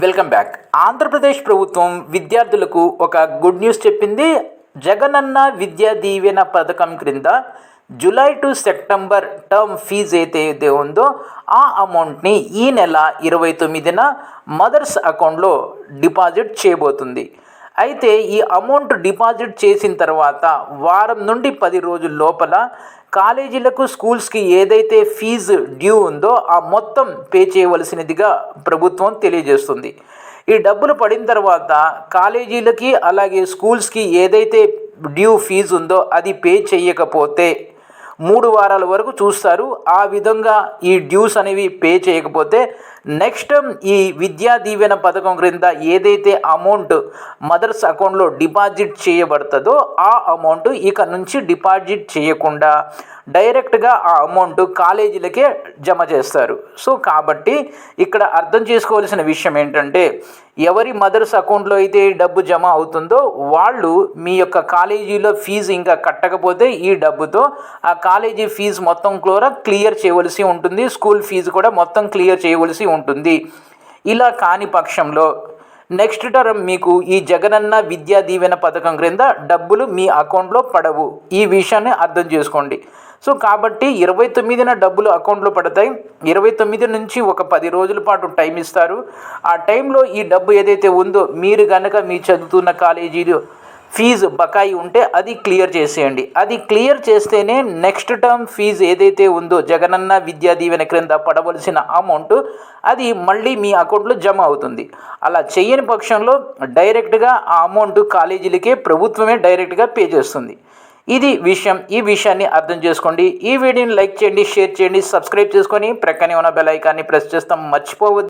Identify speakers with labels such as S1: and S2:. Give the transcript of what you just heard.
S1: Welcome back. Andhra Pradesh ప్రభుత్వం విద్యార్థులకు ఒక గుడ్ న్యూస్ చెప్పింది. జగనన్న విద్యా దీవెన పథకం క్రింద July to September term fees ఏదైతే ఉందో ఆ అమౌంట్ని ఈ నెల 29న మదర్స్ అకౌంట్లో డిపాజిట్ చేయబోతుంది. అయితే ఈ అమౌంట్ డిపాజిట్ చేసిన తర్వాత వారం నుండి 10 రోజుల లోపల కాలేజీలకు స్కూల్స్కి ఏదైతే ఫీజు డ్యూ ఉందో ఆ మొత్తం పే చేయవలసినదిగా ప్రభుత్వం తెలియజేస్తుంది. ఈ డబ్బులు పడిన తర్వాత కాలేజీలకి అలాగే స్కూల్స్కి ఏదైతే డ్యూ ఫీజు ఉందో అది పే చేయకపోతే 3 వారాల వరకు చూస్తారు. ఆ విధంగా ఈ డ్యూస్ అనేవి పే చేయకపోతే నెక్స్ట్ ఈ విద్యా దీవెన పథకం క్రింద ఏదైతే అమౌంట్ మదర్స్ అకౌంట్లో డిపాజిట్ చేయబడుతుందో ఆ అమౌంట్ ఇక నుంచి డిపాజిట్ చేయకుండా డైరెక్ట్గా ఆ అమౌంట్ కాలేజీలకే జమ చేస్తారు. సో కాబట్టి ఇక్కడ అర్థం చేసుకోవాల్సిన విషయం ఏంటంటే ఎవరి మదర్స్ అకౌంట్లో అయితే డబ్బు జమ అవుతుందో వాళ్ళు మీ యొక్క కాలేజీలో ఫీజు ఇంకా కట్టకపోతే ఈ డబ్బుతో ఆ కాలేజీ ఫీజు మొత్తం కూడా క్లియర్ చేయవలసి ఉంటుంది. స్కూల్ ఫీజు కూడా మొత్తం క్లియర్ చేయవలసి ఉంటుంది. ఇలా కాని పక్షంలో నెక్స్ట్ టర్మ్ మీకు ఈ జగనన్న విద్యా దీవెన పథకం క్రింద డబ్బులు మీ అకౌంట్లో పడవు. ఈ విషయాన్ని అర్థం చేసుకోండి. సో కాబట్టి 29న డబ్బులు అకౌంట్లో పడతాయి. 29 నుంచి ఒక 10 రోజుల పాటు టైం ఇస్తారు. ఆ టైంలో ఈ డబ్బు ఏదైతే ఉందో మీరు కనుక మీ చదువుతున్న కాలేజీలో ఫీజు బకాయి ఉంటే అది క్లియర్ చేసేయండి. అది క్లియర్ చేస్తేనే నెక్స్ట్ టర్మ్ ఫీజు ఏదైతే ఉందో జగనన్న విద్యా దీవెన క్రింద పడవలసిన అమౌంట్ అది మళ్ళీ మీ అకౌంట్లో జమ అవుతుంది. అలా చేయని పక్షంలో డైరెక్ట్గా ఆ అమౌంట్ కాలేజీలకే ప్రభుత్వమే డైరెక్ట్గా పే చేస్తుంది. ఇది విషయం. ఈ విషయాన్ని అర్థం చేసుకోండి. ఈ వీడియోని లైక్ చేయండి, షేర్ చేయండి, సబ్స్క్రైబ్ చేసుకొని ప్రక్కనే ఉన్న బెల్ ఐకాన్ని ప్రెస్ చేస్తాం మర్చిపోవద్దు.